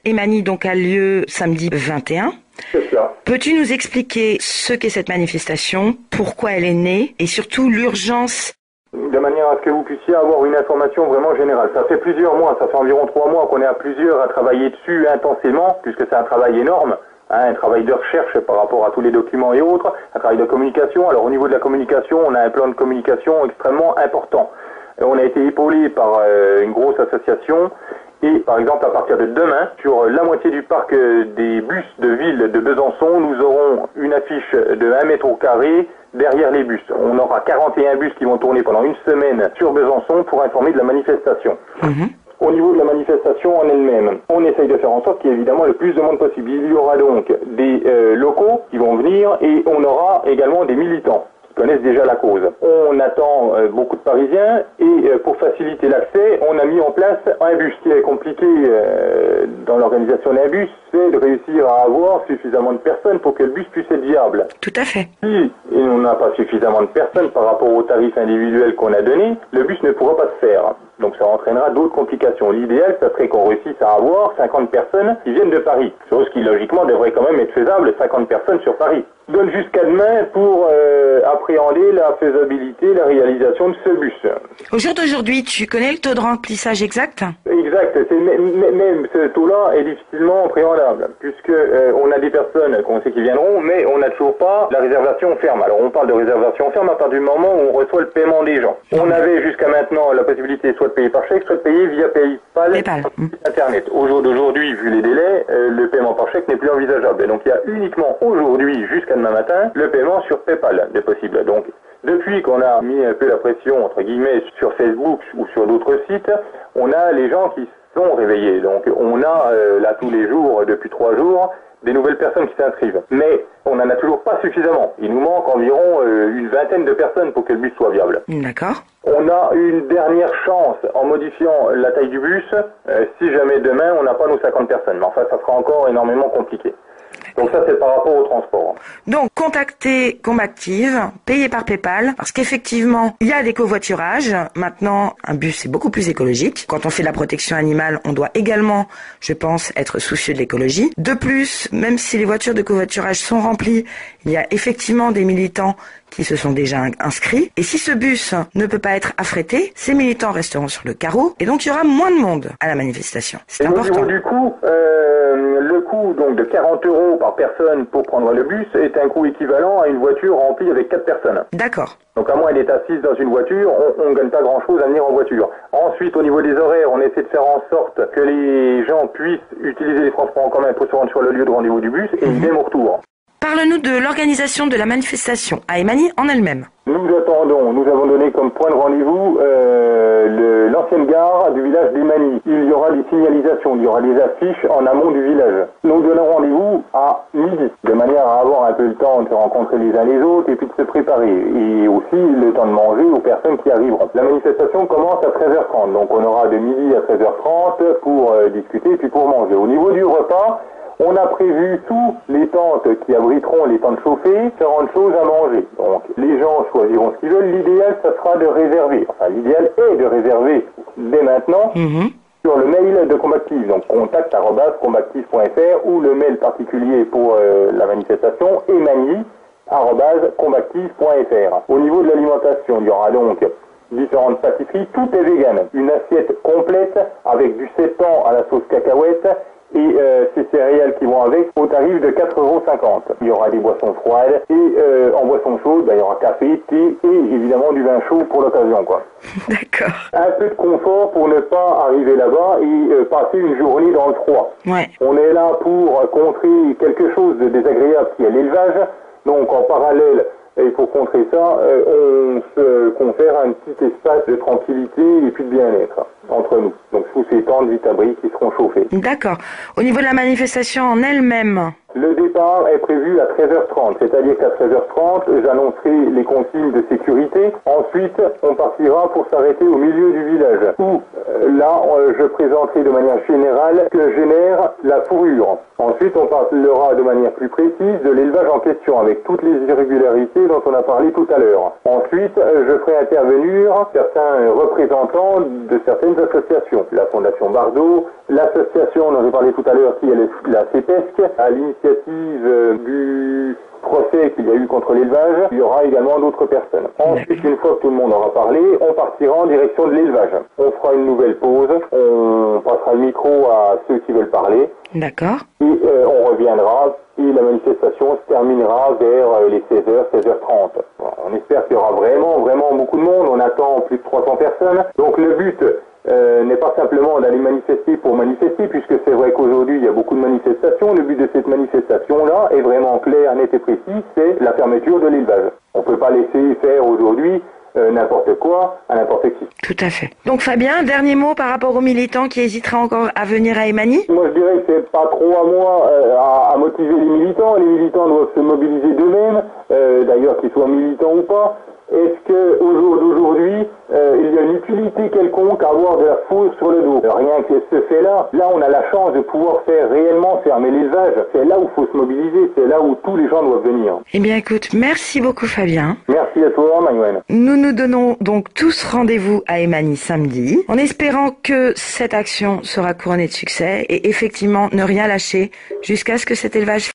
Emani donc a lieu samedi 21. C'est ça. Peux-tu nous expliquer ce qu'est cette manifestation, pourquoi elle est née et surtout l'urgence? De manière à ce que vous puissiez avoir une information vraiment générale. Ça fait plusieurs mois, ça fait environ 3 mois qu'on est à plusieurs à travailler dessus intensément, puisque c'est un travail énorme, un travail de recherche par rapport à tous les documents et autres, un travail de communication. Alors au niveau de la communication, on a un plan de communication extrêmement important. On a été épaulé par une grosse association. Et par exemple, à partir de demain, sur la moitié du parc des bus de ville de Besançon, nous aurons une affiche de 1 mètre au carré derrière les bus. On aura 41 bus qui vont tourner pendant une semaine sur Besançon pour informer de la manifestation. Au niveau de la manifestation en elle-même, on essaye de faire en sorte qu'il y ait évidemment le plus de monde possible. Il y aura donc des locaux qui vont venir et on aura également des militants connaissent déjà la cause. On attend beaucoup de Parisiens et pour faciliter l'accès, on a mis en place un bus. Ce qui est compliqué dans l'organisation d'un bus, c'est de réussir à avoir suffisamment de personnes pour que le bus puisse être viable. Tout à fait. Si on n'a pas suffisamment de personnes par rapport aux tarifs individuels qu'on a donnés, le bus ne pourra pas se faire. Donc ça entraînera d'autres complications. L'idéal, ça serait qu'on réussisse à avoir 50 personnes qui viennent de Paris. Chose qui, logiquement, devrait quand même être faisable, 50 personnes sur Paris. Donne jusqu'à demain pour appréhender la faisabilité, la réalisation de ce bus. Au jour d'aujourd'hui, tu connais le taux de remplissage exact? Exact. Même ce taux-là est difficilement appréhendable, puisque on a des personnes qu'on sait qui viendront, mais on n'a toujours pas la réservation ferme. Alors on parle de réservation ferme à partir du moment où on reçoit le paiement des gens. On avait jusqu'à maintenant la possibilité soit de payer par chèque, soit de payer via PayPal. Internet. Au jour d'aujourd'hui, vu les délais, le paiement par chèque n'est plus envisageable. Et donc il y a uniquement aujourd'hui, jusqu'à demain matin, le paiement sur PayPal de possible. Donc depuis qu'on a mis un peu la pression, entre guillemets, sur Facebook ou sur d'autres sites, on a les gens qui sont réveillés. Donc on a là tous les jours, depuis 3 jours, des nouvelles personnes qui s'inscrivent. Mais on n'en a toujours pas suffisamment. Il nous manque environ une vingtaine de personnes pour que le bus soit viable. D'accord. On a une dernière chance en modifiant la taille du bus, si jamais demain on n'a pas nos 50 personnes. Mais enfin, ça sera encore énormément compliqué. Donc ça, c'est par rapport au transport. Donc, contacter Combactive, payer par PayPal, parce qu'effectivement, il y a des covoiturages. Maintenant, un bus, c'est beaucoup plus écologique. Quand on fait de la protection animale, on doit également, je pense, être soucieux de l'écologie. De plus, même si les voitures de covoiturage sont remplies, il y a effectivement des militants qui se sont déjà inscrits. Et si ce bus ne peut pas être affrété, ces militants resteront sur le carreau. Et donc, il y aura moins de monde à la manifestation. C'est important. Au niveau du coût, le coût donc de 40 € par personne pour prendre le bus est un coût équivalent à une voiture remplie avec 4 personnes. D'accord. Donc à moins d'être assise dans une voiture, on ne gagne pas grand-chose à venir en voiture. Ensuite, au niveau des horaires, on essaie de faire en sorte que les gens puissent utiliser les transports en commun pour se rendre sur le lieu de rendez-vous du bus et idem au retour. Parle-nous de l'organisation de la manifestation à Emani en elle-même. Nous avons donné comme point de rendez-vous l'ancienne gare du village d'Emani. Il y aura des signalisations, il y aura des affiches en amont du village. Nous donnons rendez-vous à midi, de manière à avoir un peu le temps de se rencontrer les uns les autres et puis de se préparer. Et aussi le temps de manger aux personnes qui arriveront. La manifestation commence à 13h30, donc on aura de midi à 13h30 pour discuter et puis pour manger. Au niveau du repas, on a prévu sous les tentes qui abriteront les tentes chauffées différentes choses à manger. Donc les gens choisiront ce qu'ils veulent. L'idéal, ça sera de réserver. Enfin, l'idéal est de réserver dès maintenant sur le mail de Combactive. Donc contact@combactive.fr ou le mail particulier pour la manifestation emani@combactive.fr. Au niveau de l'alimentation, il y aura donc différentes pâtisseries. Tout est vegan. Une assiette complète avec du sétan à la sauce cacahuète et ces céréales qui vont avec au tarif de 4,50 €. Il y aura des boissons froides et en boisson chaude, il y aura café, thé et évidemment du vin chaud pour l'occasion, quoi. D'accord. Un peu de confort pour ne pas arriver là-bas et passer une journée dans le froid. Ouais. On est là pour contrer quelque chose de désagréable qui est l'élevage. Donc en parallèle, et pour contrer ça, on se confère un petit espace de tranquillité et puis de bien-être entre nous. Donc sous ces tentes vite-abri qui seront chauffées. D'accord. Au niveau de la manifestation en elle-même, le départ est prévu à 13h30, c'est-à-dire qu'à 13h30, j'annoncerai les consignes de sécurité. Ensuite, on partira pour s'arrêter au milieu du village, où là, je présenterai de manière générale ce que génère la fourrure. Ensuite, on parlera de manière plus précise de l'élevage en question, avec toutes les irrégularités dont on a parlé tout à l'heure. Ensuite, je ferai intervenir certains représentants de certaines associations, la Fondation Bardo. L'association dont j'ai parlé tout à l'heure, qui est la CEPESC, à l'initiative du procès qu'il y a eu contre l'élevage, il y aura également d'autres personnes. Ensuite, une fois que tout le monde aura parlé, on partira en direction de l'élevage. On fera une nouvelle pause, on passera le micro à ceux qui veulent parler. D'accord. Et on reviendra et la manifestation se terminera vers les 16h, 16h30. On espère qu'il y aura vraiment beaucoup de monde. On attend plus de 300 personnes. Donc le but n'est pas simplement d'aller manifester pour manifester, puisque c'est vrai qu'aujourd'hui il y a beaucoup de manifestations. Le but de cette manifestation-là est vraiment clair, net et précis, c'est la fermeture de l'élevage. On ne peut pas laisser faire aujourd'hui n'importe quoi à n'importe qui. Tout à fait. Donc Fabien, dernier mot par rapport aux militants qui hésiteraient encore à venir à Emani? Moi je dirais que c'est pas trop à moi à motiver les militants. Les militants doivent se mobiliser d'eux-mêmes, d'ailleurs qu'ils soient militants ou pas. Est-ce qu'au jour d'aujourd'hui, il y a une utilité quelconque à avoir de la fourrure sur le dos? Rien que ce fait-là, là on a la chance de pouvoir faire réellement fermer l'élevage. C'est là où il faut se mobiliser, c'est là où tous les gens doivent venir. Eh bien écoute, merci beaucoup Fabien. Merci à toi Manuel. Nous nous donnons donc tous rendez-vous à Emani samedi, en espérant que cette action sera couronnée de succès et effectivement ne rien lâcher jusqu'à ce que cet élevage